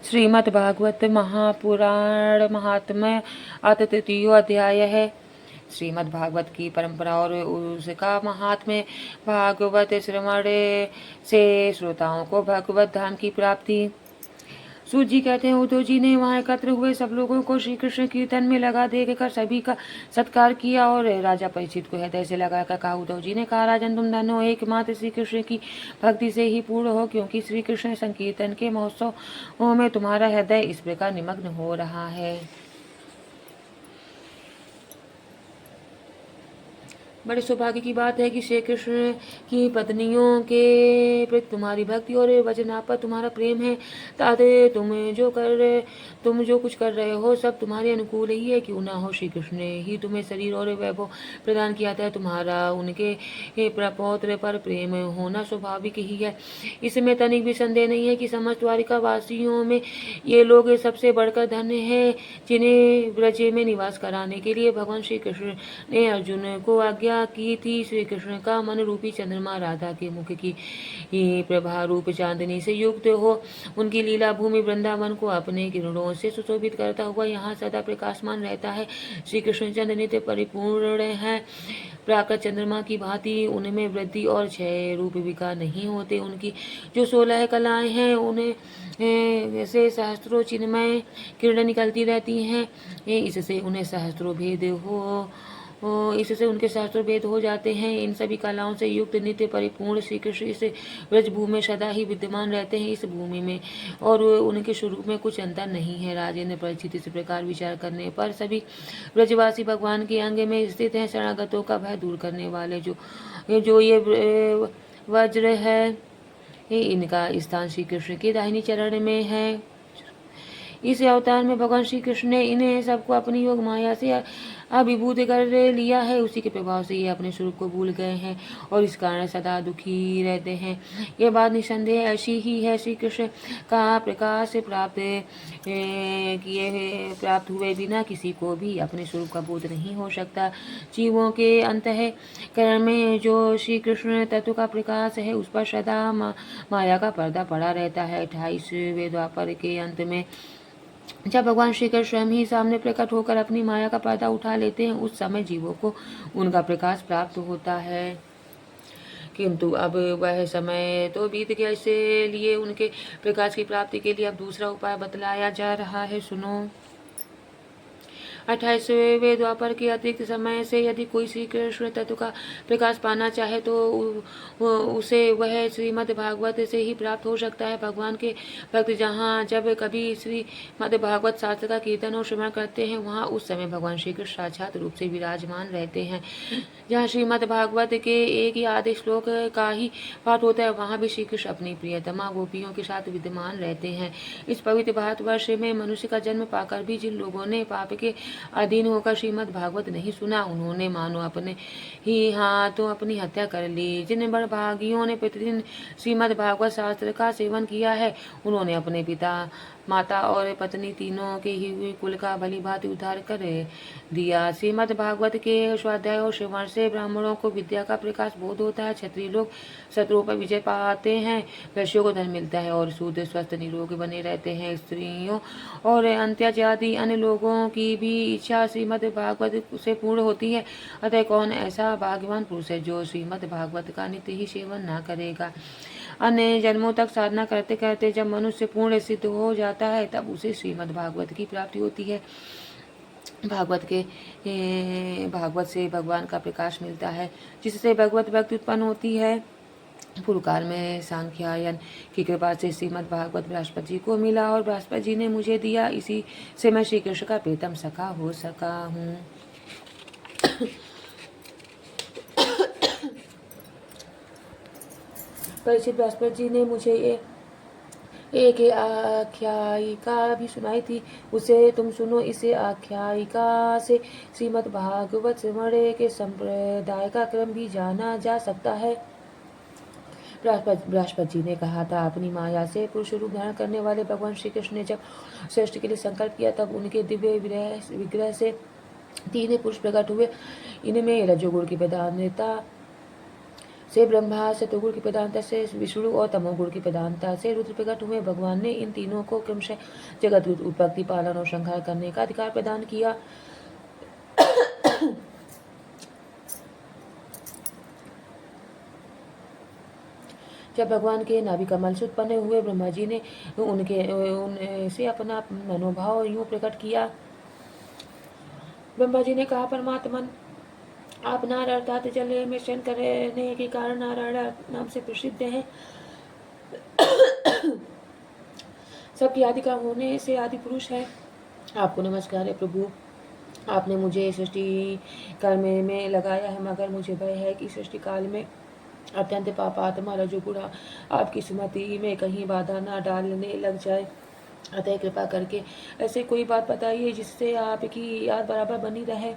श्रीमद्भागवत महापुराण महात्म्य अथ तृतीयो अध्याय है। श्रीमद्भागवत की परंपरा और उसका महात्म्य। भागवत श्रवण से श्रोताओं को भगवत धाम की प्राप्ति। सूत जी कहते हैं, उद्धव जी ने वहां एकत्र हुए सब लोगों को श्री कृष्ण कीर्तन में लगा देखकर सभी का सत्कार किया और राजा परीक्षित को हृदय से लगाकर कहा। उद्धव जी ने कहा, राजन तुम धन्य हो, एकमात्र श्री कृष्ण की भक्ति से ही पूर्ण हो, क्योंकि श्री कृष्ण संकीर्तन के महोत्सव में तुम्हारा हृदय इस प्रकार निमग्न हो रहा है। बड़े सौभाग्य की बात है कि श्री कृष्ण की पत्नियों के प्रति तुम्हारी भक्ति और वचना पर तुम्हारा प्रेम है। ताते तुम जो कुछ कर रहे हो सब तुम्हारे अनुकूल ही है। क्यों ना हो, श्री कृष्ण ने ही तुम्हें शरीर और वैभव प्रदान किया था। तुम्हारा उनके प्रपौत्र पर प्रेम होना स्वाभाविक ही है। इसमें तनिक भी संदेह नहीं है कि समस्त द्वारिका वासियों में ये लोग सबसे बढ़कर धन्य है, जिन्हें ब्रज में निवास कराने के लिए भगवान श्री कृष्ण ने अर्जुन को आज्ञा की थी। श्री कृष्ण का मन रूपी चंद्रमा राधा के मुख की प्रभा रूप चांदनी से युक्त हो, उनकी लीला भूमि वृंदावन को अपने किरणों से सुशोभित करता हुआ यहाँ सदा प्रकाशमान रहता है। श्री कृष्ण चंद्र नित्य परिपूर्ण है। प्राकृत चंद्रमा की भांति उनमें वृद्धि और क्षय रूप विकार नहीं होते। उनकी जो 16 कलाएं हैं उन्हें से सहस्त्रों चिन्मय किरण निकलती रहती हैं। इससे उन्हें सहस्त्रों भेद इससे उनके शास्त्रों भेद हो जाते हैं। इन सभी कलाओं से युक्त नित्य परिपूर्ण श्री कृष्ण इस ब्रज भूमि में सदा ही विद्यमान रहते हैं। इस भूमि में और उनके स्वरूप में कुछ अंतर नहीं है। राजेंद्र परिचित इस प्रकार विचार करने पर सभी ब्रजवासी भगवान के अंग में स्थित हैं। शरणागतों का भय दूर करने वाले जो ये वज्र है, इनका स्थान श्री कृष्ण के दाहिनी चरण में है। इस अवतार में भगवान श्री कृष्ण ने इन्हें सबको अपनी योग माया से अभिभूत कर लिया है। उसी के प्रभाव से ये अपने स्वरूप को भूल गए हैं और इस कारण सदा दुखी रहते हैं। ये बात निसंदेह ऐसी ही है। श्री कृष्ण का प्रकाश प्राप्त हुए बिना किसी को भी अपने स्वरूप का बोध नहीं हो सकता। जीवों के अंतःकरण में जो श्री कृष्ण तत्व का प्रकाश है, उस पर सदा माया का पर्दा पड़ा रहता है। 28वें द्वापर के अंत में जब भगवान श्री कृष्ण स्वयं ही सामने प्रकट होकर अपनी माया का पर्दा उठा लेते हैं, उस समय जीवों को उनका प्रकाश प्राप्त होता है। किंतु अब वह समय तो बीत गया, इसलिए उनके प्रकाश की प्राप्ति के लिए अब दूसरा उपाय बतलाया जा रहा है। सुनो। 28वें द्वापर के अतिरिक्त समय से यदि कोई श्री कृष्ण तत्व का प्रकाश पाना चाहे तो उसे वह श्रीमद् भागवत से ही प्राप्त हो सकता है। भगवान के भक्त जहाँ जब कभी श्रीमद् भागवत शास्त्र का कीर्तन और श्रवण करते हैं, वहाँ उस समय भगवान श्री कृष्ण साक्षात रूप से विराजमान रहते हैं। जहाँ श्रीमद् भागवत के एक ही आधे श्लोक का ही पाठ होता है, वहाँ भी श्री कृष्ण अपनी प्रियतमा गोपियों के साथ विद्यमान रहते हैं। इस पवित्र भारतवर्ष में मनुष्य का जन्म पाकर भी जिन लोगों ने पाप के अधीन होकर श्रीमद् भागवत नहीं सुना, उन्होंने मानो अपने ही हाथों अपनी हत्या कर ली। जिन बड़भागियों ने प्रतिदिन श्रीमद् भागवत शास्त्र का सेवन किया है, उन्होंने अपने पिता माता और पत्नी तीनों के ही हुए कुल का भली भांति उद्धार कर दिया। श्रीमद् भागवत के स्वाध्याय और श्रवण से ब्राह्मणों को विद्या का प्रकाश बोध होता है। क्षत्रिय लोग शत्रुओं पर विजय पाते हैं, वैश्यों को धन मिलता है और शूद्र स्वस्थ निरोग बने रहते हैं। स्त्रियों और अंत्यजाति अन्य लोगों की भी इच्छा श्रीमद् भागवत से पूर्ण होती है। अतः कौन ऐसा भाग्यवान पुरुष है जो श्रीमद् भागवत का नित्य ही सेवन न करेगा। अन्य जन्मों तक साधना करते करते जब मनुष्य पूर्ण सिद्ध हो जाता है, तब उसे श्रीमद् भागवत की प्राप्ति होती है। भागवत से भगवान का प्रकाश मिलता है, जिससे भगवत भक्ति उत्पन्न होती है। पूर्व काल में सांख्यायन की कृपा से श्रीमद् भागवत बृहस्पति जी को मिला और बृहस्पति जी ने मुझे दिया। इसी से मैं श्री कृष्ण का प्रीतम सखा हो सका हूँ। परीक्षित, बृहस्पति जी ने मुझे एक आख्यायिका भी सुनाई थी, उसे तुम सुनो। इस आख्यायिका से श्रीमद् भागवत श्रवण के संप्रदाय का क्रम भी जाना जा सकता है। बृहस्पति जी ने कहा था, अपनी माया से पुरुष रूप धारण करने वाले भगवान श्री कृष्ण ने जब सृष्टि के लिए संकल्प किया, तब उनके दिव्य विग्रह से 3 पुरुष प्रकट हुए। इनमें रजोगुण की प्रधानता से ब्रह्मा, सतोगुण की प्रधानता से विष्णु और तमोगुण की प्रधानता से रुद्र प्रकट हुए। भगवान ने इन तीनों को क्रमशः जगत उत्पत्ति, पालन और संहार करने का अधिकार प्रदान किया। जब भगवान के नाभि कमल से उत्पन्न हुए, ब्रह्मा जी ने उनसे अपना मनोभाव यूं प्रकट किया। ब्रह्मा जी ने कहा, परमात्मन, आप नार अर्थात जल में शयन करने के कारण नारायण नाम से प्रसिद्ध हैं। सबकी आदि का होने से आदि पुरुष है। आपको नमस्कार है प्रभु। आपने मुझे सृष्टि काल में लगाया है, मगर मुझे भय है कि सृष्टि काल में अत्यंत पापात्मा रजोगुण आपकी स्मृति में कहीं बाधा न डालने लग जाए। अतः कृपा करके ऐसे कोई बात बताइए जिससे आपकी याद बराबर बनी रहे।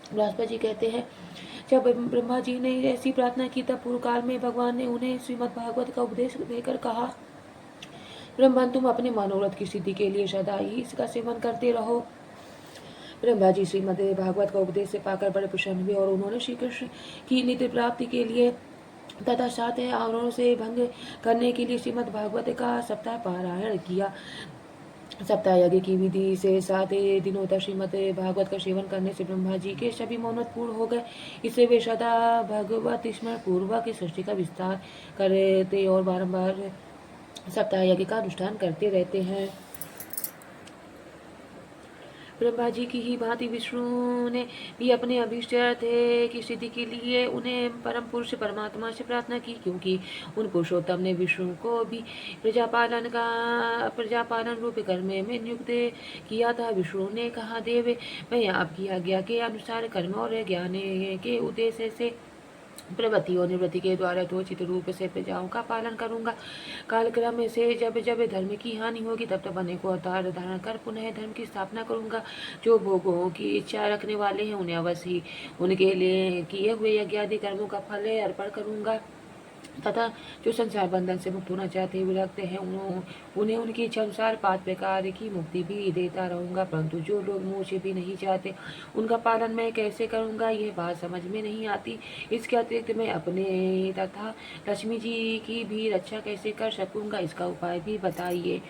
बृहस्पति जी कहते हैं, जब ब्रह्मा जी ने ऐसी प्रार्थना की तब पूर्व काल में भगवान ने उन्हें श्रीमद् भागवत का उपदेश देकर कहा, ब्रह्मन, तुम अपने मनोरथ की सिद्धि के लिए सदा ही इसका सेवन करते रहो। ब्रह्मा जी श्रीमद् भागवत का उपदेश से पाकर बड़े प्रसन्न हुए और उन्होंने श्री कृष्ण की नित्य प्राप्ति के लिए तथा साथ आवरणों से भंग करने के लिए श्रीमद् भागवत का सप्ताह पारायण किया। सप्ताह यज्ञ की विधि से 7 दिनों तक श्रीमद् भागवत का सेवन करने से ब्रह्मा जी के सभी मनोरथ पूर्ण हो गए। इससे वे सदा भगवत स्मरण पूर्वक सृष्टि का विस्तार करते और बारंबार सप्ताह यज्ञ का अनुष्ठान करते रहते हैं। ब्रह्मा जी की ही भांति विष्णु ने भी अपने अभीष्ट की सिद्धि के लिए उन्हें परम पुरुष परमात्मा से प्रार्थना की, क्योंकि उन पुरुषोत्तम ने विष्णु को भी प्रजापालन रूप कर्म में नियुक्त किया था। विष्णु ने कहा, देव, मैं आपकी आज्ञा के अनुसार कर्म और ज्ञान के उद्देश्य से प्रवृत्ति और निवृत्ति के द्वारा यथोचित रूप से प्रजाओं का पालन करूंगा। कालक्रम से जब जब धर्म की हानि होगी तब तब अनेकों अवतार धारण कर पुनः धर्म की स्थापना करूंगा। जो भोगों की इच्छा रखने वाले हैं उन्हें अवश्य ही उनके लिए किए हुए यज्ञ आदि कर्मों का फल अर्पण करूंगा, तथा जो संसार बंधन से मुक्त होना चाहते हैं, विरक्त हैं, उन्हें उनकी इच्छा अनुसार 5 प्रकार की मुक्ति भी देता रहूंगा। परंतु जो लोग मुझे भी नहीं चाहते, उनका पालन मैं कैसे करूंगा, यह बात समझ में नहीं आती। इसके अतिरिक्त मैं अपने तथा लक्ष्मी जी की भी रक्षा कैसे कर सकूंगा, इसका उपाय भी बताइए।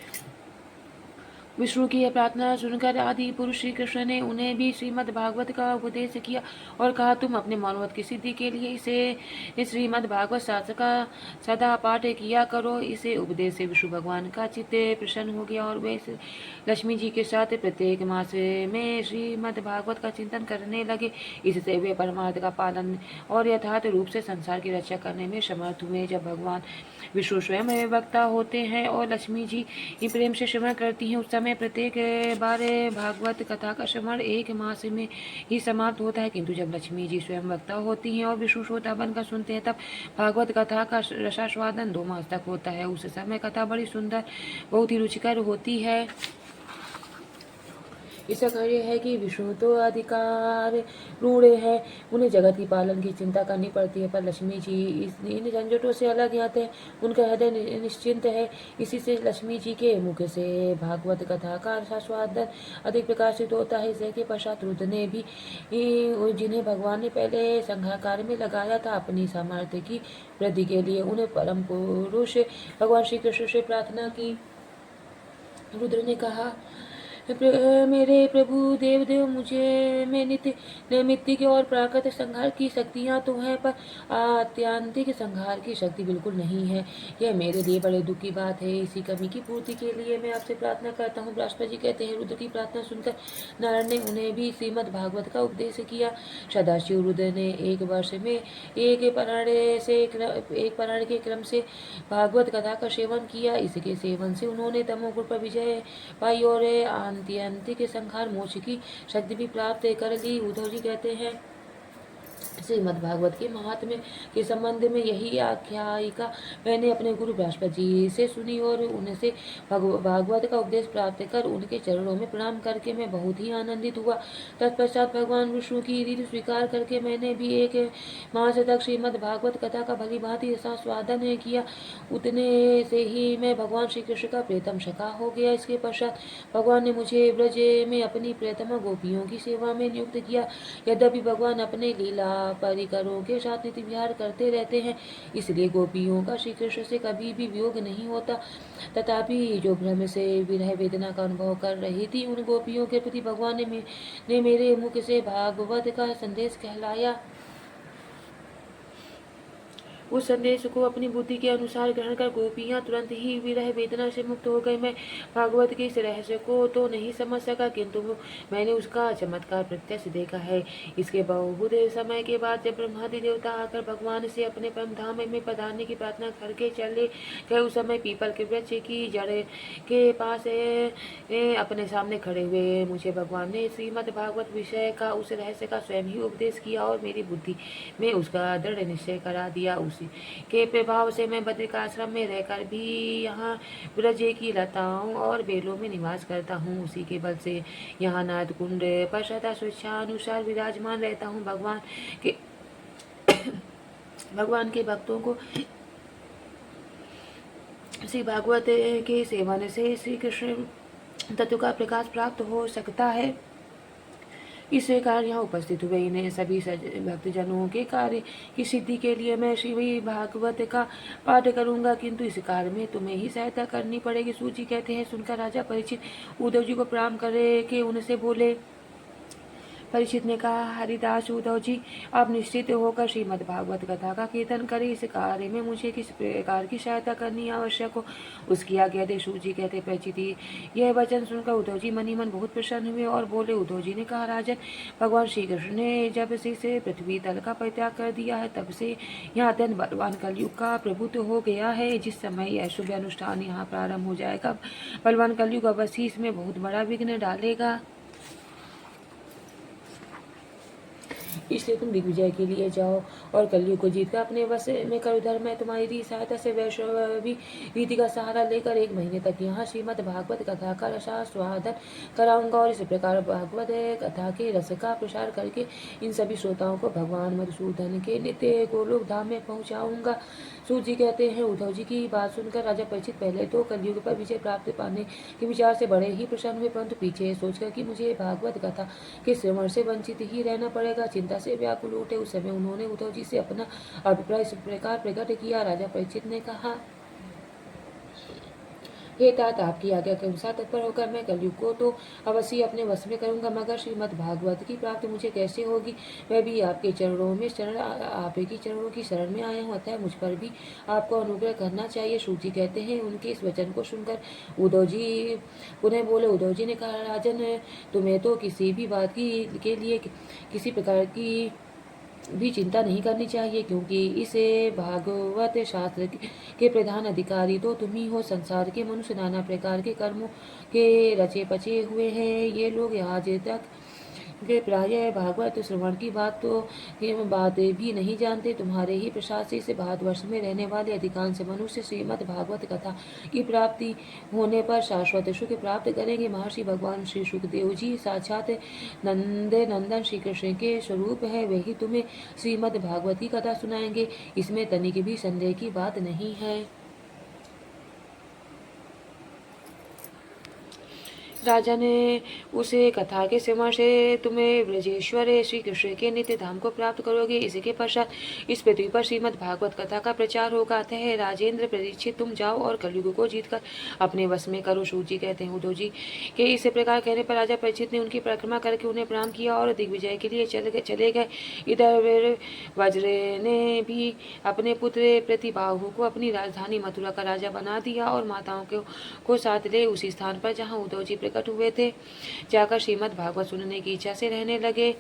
विष्णु की यह प्रार्थना सुनकर आदि पुरुष श्री कृष्ण ने उन्हें भी श्रीमद् भागवत का उपदेश किया और कहा, तुम अपने मनोरथ की सिद्धि के लिए इसे श्रीमद् भागवत शास्त्र का सदा पाठ किया करो। इसे उपदेश से विष्णु भगवान का चित्त प्रसन्न हो गया और वे लक्ष्मी जी के साथ प्रत्येक मास में श्रीमद् भागवत का चिंतन करने लगे। इससे वे परमार्थ का पालन और यथार्थ रूप से संसार की रक्षा करने में समर्थ हुए। जब भगवान विष्णु स्वयं वक्ता होते हैं और लक्ष्मी जी प्रेम से श्रवण करती हैं, उस समय प्रत्येक बार भागवत कथा का श्रवण 1 मास में ही समाप्त होता है। किंतु जब लक्ष्मी जी स्वयं वक्ता होती हैं और विष्णु श्रोता बनकर सुनते हैं, तब भागवत कथा का रसास्वादन 2 मास तक होता है। उस समय कथा बड़ी सुंदर, बहुत ही रुचिकर होती है। इसका कार्य है कि विष्णु तो अधिकार रूढ़ है, उन्हें जगत की पालन की चिंता करनी पड़ती है, पर लक्ष्मी जी इन झंझटों से अलग हैं, उनका हृदय निश्चिंत है। इसी से लक्ष्मी जी के मुख से भागवत कथा का आस्वादन अधिक प्रकाशित होता है। इसके पश्चात रुद्र ने भी, जिन्हें भगवान ने पहले संहार कार्य में लगाया था, अपनी सामर्थ्य की वृद्धि के लिए उन्हें परम पुरुष भगवान श्री कृष्ण से प्रार्थना की। रुद्र ने कहा, मेरे प्रभु देवदेव, मुझे में नित्य नैमित्तिक और प्राकृतिक संहार की शक्तियाँ तो हैं, पर आत्यांतिक संहार की शक्ति बिल्कुल नहीं है। यह मेरे लिए बड़े दुख की बात है। इसी कमी की पूर्ति के लिए मैं आपसे प्रार्थना करता हूँ। बृहस्पति जी कहते हैं, रुद्र की प्रार्थना सुनकर नारायण ने उन्हें भी श्रीमद् भागवत का उपदेश किया। सदाशिव रुद्र ने 1 वर्ष में एक पारायण के क्रम से भागवत कथा का सेवन किया। इसके सेवन से उन्होंने तमोगुण पर विजय पाई और आत्यंतिक संहार मोक्ष की शक्ति भी प्राप्त कर ली। उद्धव जी कहते हैं, श्रीमद् भागवत के महात्म्य के संबंध में यही आख्यायिका मैंने अपने गुरु बृहस्पति जी से सुनी और उनसे भागवत का उपदेश प्राप्त कर उनके चरणों में प्रणाम करके मैं बहुत ही आनंदित हुआ। तत्पश्चात भगवान विष्णु की रीति स्वीकार करके मैंने भी 1 मास तक श्रीमद् भागवत कथा का भली भांति स्वादन किया। उतने से ही मैं भगवान श्री कृष्ण का प्रियतम सखा हो गया। इसके पश्चात भगवान ने मुझे ब्रज में अपनी प्रियतम गोपियों की सेवा में नियुक्त किया। यद्यपि भगवान अपने लीला परिकरों के साथ नित्य विहार करते रहते हैं, इसलिए गोपियों का श्री कृष्ण से कभी भी वियोग नहीं होता। तथापि जो भ्रम से विरह वेदना का अनुभव कर रही थी, उन गोपियों के प्रति भगवान ने मेरे मुख से भागवत का संदेश कहलाया। उस संदेश को अपनी बुद्धि के अनुसार ग्रहण कर गोपियां तुरंत ही विरह वेदना से मुक्त हो गई। मैं भागवत के इस रहस्य को तो नहीं समझ सका, किंतु मैंने उसका चमत्कार प्रत्यक्ष देखा है। इसके बहुत समय के बाद जब ब्रह्मादि देवता आकर भगवान से अपने परम धाम में पधारने की प्रार्थना करके चले गए, उस समय पीपल के वृक्ष की जड़ के पास अपने सामने खड़े हुए मुझे भगवान ने श्रीमद् भागवत विषय का उस रहस्य का स्वयं ही उपदेश किया और मेरी बुद्धि में उसका दृढ़ निश्चय करा दिया। उसी के प्रभाव से मैं बद्रिकाश्रम में रहकर भी यहाँ ब्रज की लताओं और बेलों में निवास करता हूँ। उसी के बल से यहाँ नाद कुंड पर सदा स्वेच्छानुसार विराजमान रहता हूँ। भगवान के भक्तों को श्री भागवत के सेवन से श्री कृष्ण तत्व का प्रकाश प्राप्त हो सकता है। इस कारण यहाँ उपस्थित हुए इन सभी भक्तजनों के कार्य की सिद्धि के लिए मैं श्री भागवत का पाठ करूंगा, किंतु इस कार्य में तुम्हें ही सहायता करनी पड़ेगी। सूची कहते हैं, सुनकर राजा परीक्षित उद्धव जी को प्रणाम करे के उनसे बोले। परीक्षित ने कहा, हरिदास उद्धव जी, आप निश्चित होकर श्रीमद् भागवत कथा का कीर्तन करें। इस कार्य में मुझे किस प्रकार की सहायता करनी आवश्यक हो, उसकी आज्ञा दे। सूजी कहते, परीक्षित यह वचन सुनकर उद्धव जी मन ही मन बहुत प्रसन्न हुए और बोले। उद्धव जी ने कहा, राजन, भगवान श्री कृष्ण ने जब से पृथ्वी तल का परित्याग कर दिया है, तब से यहाँ अत्यंत बलवान कलयुग का प्रभुत्व हो गया है। जिस समय यह शुभ अनुष्ठान यहाँ प्रारंभ हो जाएगा, बलवान कलयुग अवश्य ही इसमें बहुत बड़ा विघ्न डालेगा। इसलिए तुम दिग्विजय के लिए जाओ और कलयुग को जीतकर अपने वश में कर। उधर मैं तुम्हारी सहायता से वैष्णवी रीति का सहारा लेकर 1 महीने तक यहाँ श्रीमद् भागवत कथा का रसास्वादन कराऊंगा और इस प्रकार भागवत कथा के रस का प्रसार करके इन सभी श्रोताओं को भगवान मधुसूदन के नित्य गोलोक धाम में पहुँचाऊंगा। सूत जी कहते हैं, उद्धव जी की बात सुनकर राजा परीक्षित पहले तो कलयुग पर विजय प्राप्त पाने के विचार से बड़े ही प्रसन्न हुए, परंतु पीछे सोचकर कि मुझे भागवत कथा के श्रवण से वंचित ही रहना पड़ेगा, चिंता से व्याकुल उठे। उस समय उन्होंने उद्धव जी से अपना अभिप्राय इस प्रकार प्रकट किया। राजा परीक्षित ने कहा, हे तात, आपकी आज्ञा के अनुसार तत्पर होकर मैं कलयुग को तो अवश्य अपने वश में करूंगा, मगर श्रीमद् भागवत की प्राप्ति मुझे कैसे होगी। मैं भी आपके चरणों की शरण में आया हूँ, अतः मुझ पर भी आपको अनुग्रह करना चाहिए। सूची कहते हैं, उनके इस वचन को सुनकर उद्धव जी पुनः बोले। उद्धव जी ने कहा, राजन, तुम्हें तो किसी भी बात के लिए किसी प्रकार की भी चिंता नहीं करनी चाहिए, क्योंकि इस भागवत शास्त्र के प्रधान अधिकारी तो तुम ही हो। संसार के मनुष्य नाना प्रकार के कर्मों के रचे पचे हुए हैं। ये लोग आज तक के प्राय भागवत श्रवण की बात भी नहीं जानते। तुम्हारे ही प्रसाद से इस भारतवर्ष में रहने वाले अधिकांश मनुष्य श्रीमद् भागवत कथा की प्राप्ति होने पर शाश्वत सुख प्राप्त करेंगे। महर्षि भगवान श्री सुखदेव जी साक्षात नंदन श्री कृष्ण के स्वरूप है, वही तुम्हें श्रीमद् भागवत की कथा सुनाएंगे, इसमें तनिक भी संदेह की बात नहीं है। राजा ने उसे कथा के श्रवण से तुम्हें ब्रजेश्वर श्री कृष्ण के नित्य धाम को प्राप्त करोगे। इसके पश्चात इस पृथ्वी पर श्रीमद् भागवत कथा का प्रचार होगा। अतः राजेंद्र परीक्षित, तुम जाओ और कलयुग को जीतकर अपने वश में करो। सूत जी कहते हैं, उद्धव जी के इस प्रकार कहने पर राजा परीक्षित ने उनकी परिक्रमा करके उन्हें प्रणाम किया और दिग्विजय के लिए चले गए। इधर वज्र ने भी अपने पुत्र प्रतिबाहु को अपनी राजधानी मथुरा का राजा बना दिया और माताओं को साथ ले उसी स्थान पर जहाँ उद्धव जी प्रकट हुए थे जाकर श्रीमद् भागवत सुनने की इच्छा से रहने लगे।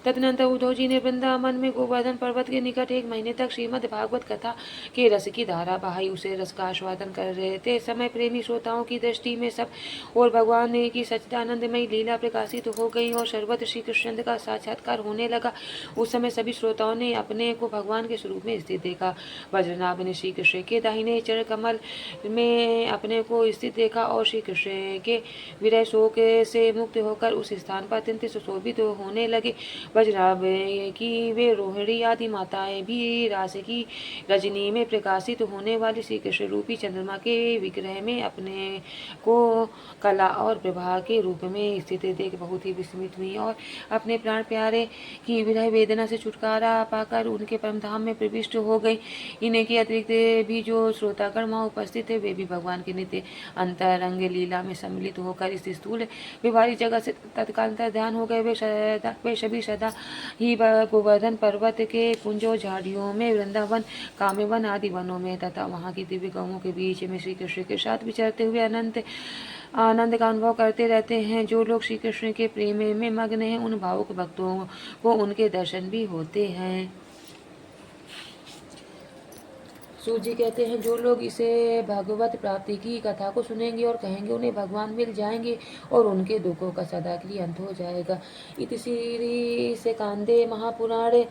तदनंतर उद्धव जी ने वृंदावन में गोवर्धन पर्वत के निकट 1 महीने तक श्रीमद् भागवत कथा के रस की धारा बहाई। उसे रस का आस्वादन कर रहे थे समय प्रेमी श्रोताओं की दृष्टि में सब और भगवान की सच्चिदानंदमयी लीला प्रकाशित हो गई और सर्वत्र श्री कृष्ण का साक्षात्कार होने लगा। उस समय सभी श्रोताओं ने अपने को भगवान के स्वरूप में स्थित देखा। वज्रनाभ ने श्री कृष्ण के दाहिने चरण कमल में अपने को स्थित देखा और श्री कृष्ण के विरह हृदय शोक से मुक्त होकर उस स्थान पर अत्यंत सुशोभित होने लगे। वज्राभ की वे रोहिणी आदि माताएं भी रास की रजनी में प्रकाशित होने वाली श्री कृष्ण रूपी चंद्रमा के विग्रह में अपने को कला और प्रभा के रूप में स्थित देख बहुत ही विस्मित हुई और अपने प्राण प्यारे की विरह वेदना से छुटकारा पाकर उनके परम धाम में प्रविष्ट हो गई। इनके अतिरिक्त भी जो श्रोतागण वहाँ उपस्थित थे वे भी भगवान के नित्य अंतरंग लीला में सम्मिलित होकर इस स्थूल व्यवहारिक जगत से तत्काल ध्यान हो गए। वे सभी सदा ही गोवर्धन पर्वत के कुंजों झाड़ियों में, वृंदावन, काम्यवन आदि वनों में तथा वहाँ की दिव्य गौों के बीच में श्री कृष्ण के साथ विचरते हुए अनंत आनंद का अनुभव करते रहते हैं। जो लोग श्री कृष्ण के प्रेम में मग्न हैं उन भावुक भक्तों को उनके दर्शन भी होते हैं। सूत जी कहते हैं जो लोग इसे भगवत प्राप्ति की कथा को सुनेंगे और कहेंगे उन्हें भगवान मिल जाएंगे और उनके दुखों का सदा के लिए अंत हो जाएगा। इति श्री सेकांदे महापुराणे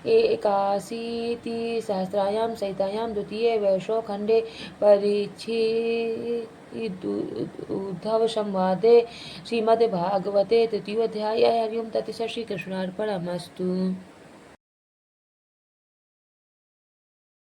एकाशीति सहस्रायाम सहितायाम द्वितीय वैशो खंडे उद्धव संवादे श्रीमद्भागवते तृतीयोध्याय। हरिओम तत्सत्। श्री कृष्णार्पणमस्तु।